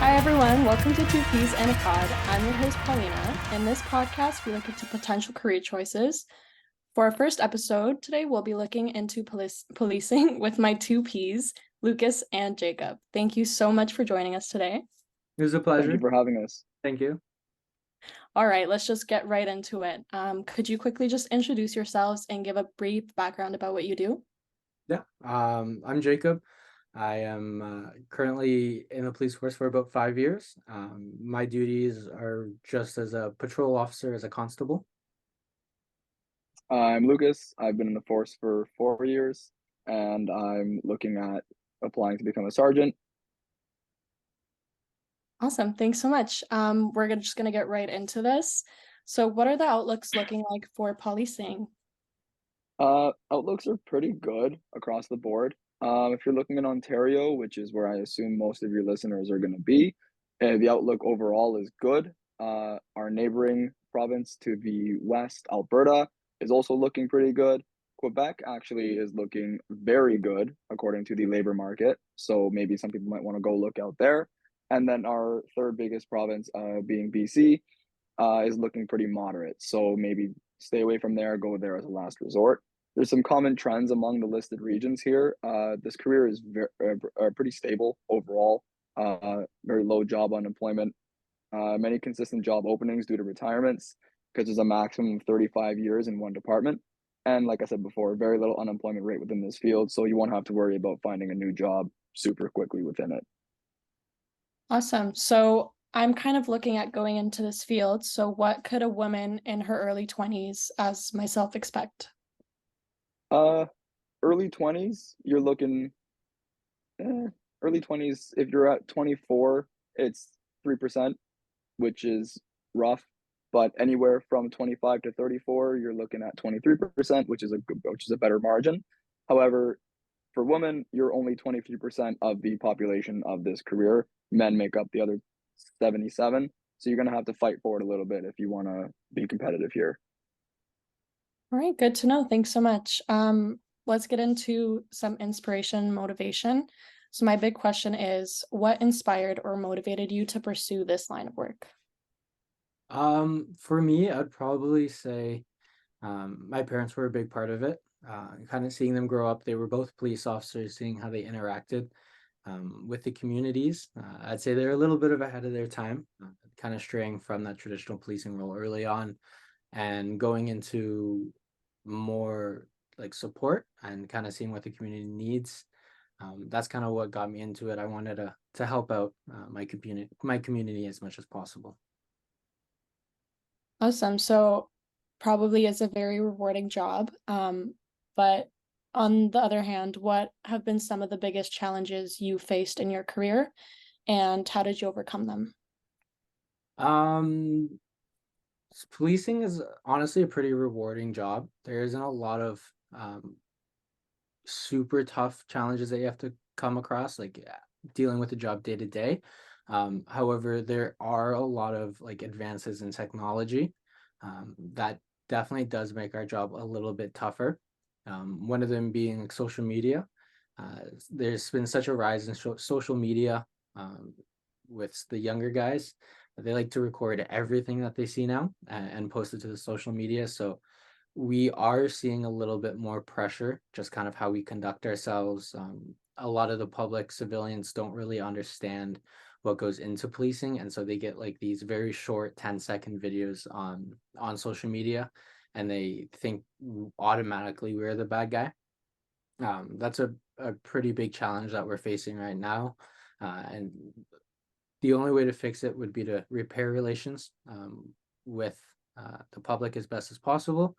Hi, everyone. Welcome to Two Peas and a Pod. I'm your host, Paulina. In this podcast, we look into potential career choices. For our first episode, today we'll be looking into policing with my two P's, Lucas and Jacob. Thank you so much for joining us today. It was a Thank you pleasure. for having us. Thank you. All right, let's just get right into it. Could you quickly just introduce yourselves and give a brief background about what you do? Yeah. I'm Jacob. I am currently in the police force for about 5 years. My duties are just as a patrol officer, as a constable. I'm Lucas. I've been in the force for 4 years, and I'm looking at applying to become a sergeant. Awesome. Thanks so much. Just gonna get right into this. So what are the outlooks looking like for policing? Outlooks are pretty good across the board. If you're looking in Ontario, which is where I assume most of your listeners are going to be, the outlook overall is good. Our neighboring province to the west, Alberta, is also looking pretty good. Quebec actually is looking very good according to the labor market. So maybe some people might want to go look out there. And then our third biggest province, being BC, is looking pretty moderate. So maybe stay away from there, go there as a last resort. There's some common trends among the listed regions here. This career is pretty stable overall, very low job unemployment, many consistent job openings due to retirements, because there's a maximum of 35 years in one department. And like I said before, very little unemployment rate within this field, so you won't have to worry about finding a new job super quickly within it. Awesome. So I'm kind of looking at going into this field. So what could a woman in her early 20s, as myself, expect? Uh, Early 20s, you're looking eh, early 20s. If you're at 24, it's 3%, which is rough. But anywhere from 25 to 34, you're looking at 23%, which is a better margin. However, for women, you're only 23% of the population of this career. Men make up the other 77. So you're gonna have to fight for it a little bit if you want to be competitive here. All right, good to know. Thanks so much. Let's get into some inspiration, motivation. So my big question is, what inspired or motivated you to pursue this line of work? For me, I'd probably say my parents were a big part of it. Kind of seeing them grow up, they were both police officers, seeing how they interacted with the communities. I'd say they're a little bit of ahead of their time, kind of straying from that traditional policing role early on and going into more like support and kind of seeing what the community needs. That's kind of what got me into it. I wanted to help out my community as much as possible. Awesome. So probably is a very rewarding job. But on the other hand, what have been some of the biggest challenges you faced in your career and how did you overcome them? Um, Policing is honestly a pretty rewarding job. There isn't a lot of super tough challenges that you have to come across, like dealing with the job day to day. However, there are a lot of like advances in technology that definitely does make our job a little bit tougher. One of them being like social media. There's been such a rise in social media with the younger guys. They like to record everything that they see now and post it to the social media. So we are seeing a little bit more pressure, just kind of how we conduct ourselves. A lot of the public civilians don't really understand what goes into policing, and so they get like these very short 10-second videos on social media, and they think automatically we're the bad guy. That's a pretty big challenge that we're facing right now, and the only way to fix it would be to repair relations with the public as best as possible,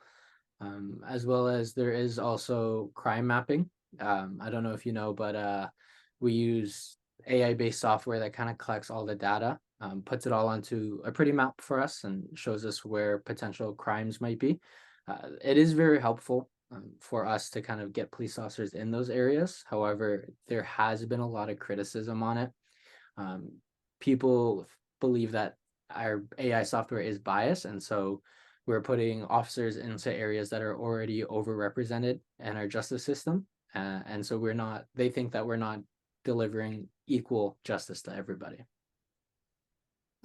as well as there is also crime mapping. I don't know if you know, but we use AI-based software that kind of collects all the data, puts it all onto a pretty map for us, and shows us where potential crimes might be. It is very helpful for us to kind of get police officers in those areas. However, there has been a lot of criticism on it. Um, People believe that our AI software is biased, and so we're putting officers into areas that are already overrepresented in our justice system. And so they think that we're not delivering equal justice to everybody.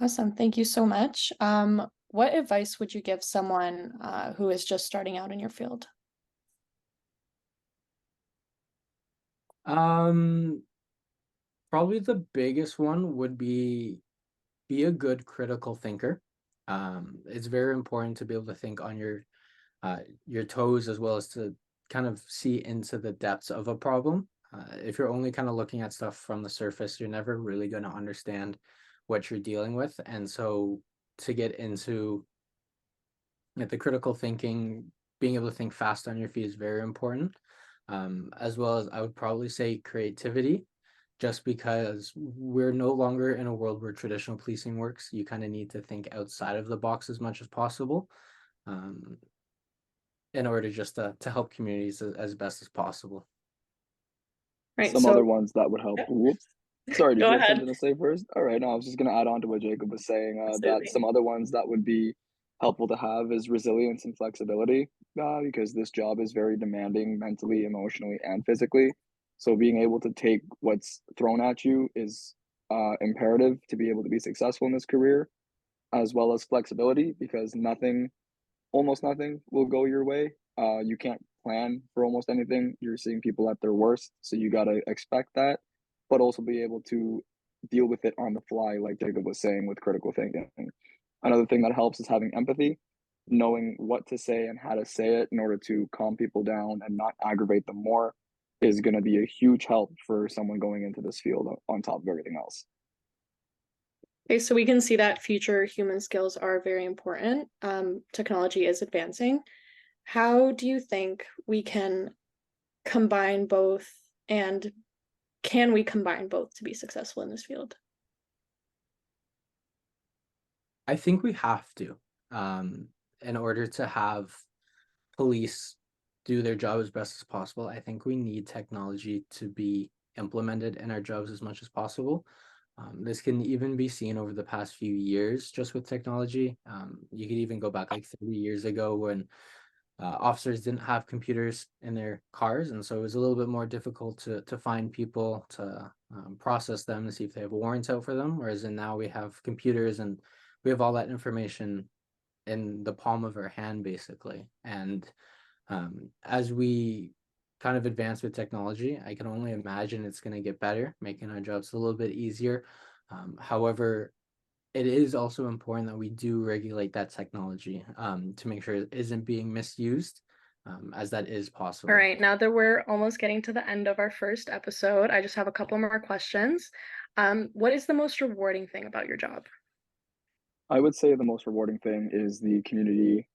Awesome. Thank you so much. What advice would you give someone who is just starting out in your field? Um, Probably the biggest one would be a good critical thinker. It's very important to be able to think on your toes as well as to kind of see into the depths of a problem. If you're only kind of looking at stuff from the surface, you're never really going to understand what you're dealing with. And so to get into the critical thinking, being able to think fast on your feet is very important. As well as I would probably say creativity, just because we're no longer in a world where traditional policing works. You kind of need to think outside of the box as much as possible. Um, in order just to help communities as best as possible. Right. Some So other ones that would help. Whoops. Sorry, did go you have ahead. something to say first? All right, no, I was just gonna add on to what Jacob was saying. That Absolutely. some other ones that would be helpful to have is resilience and flexibility, because this job is very demanding mentally, emotionally, and physically. So being able to take what's thrown at you is imperative to be able to be successful in this career, as well as flexibility, because almost nothing will go your way. You can't plan for almost anything. You're seeing people at their worst, so you gotta expect that, but also be able to deal with it on the fly, like Jacob was saying, with critical thinking. Another thing that helps is having empathy, knowing what to say and how to say it in order to calm people down and not aggravate them more is going to be a huge help for someone going into this field on top of everything else. Okay, so we can see that future human skills are very important. Technology is advancing. How do you think we can combine both, and can we combine both to be successful in this field? I think we have to, in order to have police do their job as best as possible. I think we need technology to be implemented in our jobs as much as possible. This can even be seen over the past few years just with technology. You could even go back like 30 years ago when officers didn't have computers in their cars, and so it was a little bit more difficult to find people to process them to see if they have warrants out for them. Whereas in now we have computers and we have all that information in the palm of our hand, basically. And as we kind of advance with technology, I can only imagine it's going to get better, making our jobs a little bit easier. However, it is also important that we do regulate that technology to make sure it isn't being misused, as that is possible. All right, now that we're almost getting to the end of our first episode, I just have a couple more questions. What is the most rewarding thing about your job? I would say the most rewarding thing is the community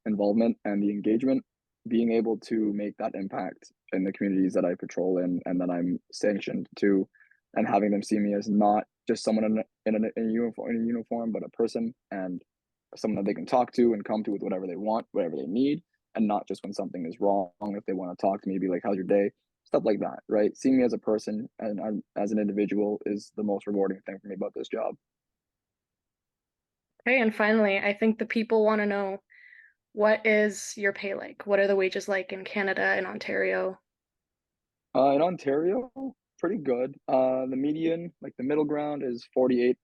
involvement and the engagement, being able to make that impact in the communities that I patrol in and that I'm sanctioned to, and having them see me as not just someone in a uniform, but a person and someone that they can talk to and come to with whatever they want, whatever they need, and not just when something is wrong. If they want to talk to me, be like, "How's your day?" Stuff like that, right? Seeing me as a person and as an individual is the most rewarding thing for me about this job. Okay, and finally, I think the people want to know, what is your pay like? What are the wages like in Canada and Ontario? In Ontario, pretty good. The median, like the middle ground, is $48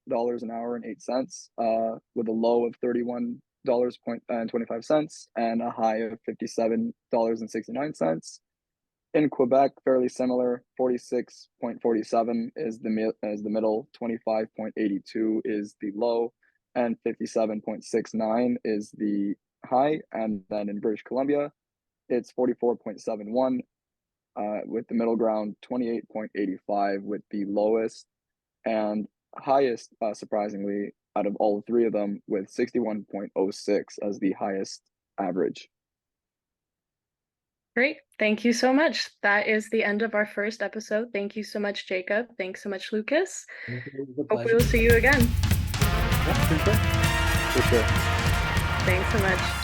an hour and 8 cents, with a low of $31 point and 25 cents and a high of $57 and 69 cents. In Quebec, fairly similar. 46.47 is the middle, 25.82 is the low, and 57.69 is the high. And then in British Columbia, it's 44.71 with the middle ground, 28.85 with the lowest, and highest, surprisingly, out of all three of them, with 61.06 as the highest average. Great. Thank you so much. That is the end of our first episode. Thank you so much, Jacob. Thanks so much, Lucas. It was a Hope we pleasure. will see you again. Yeah, for sure. For sure. Thanks so much.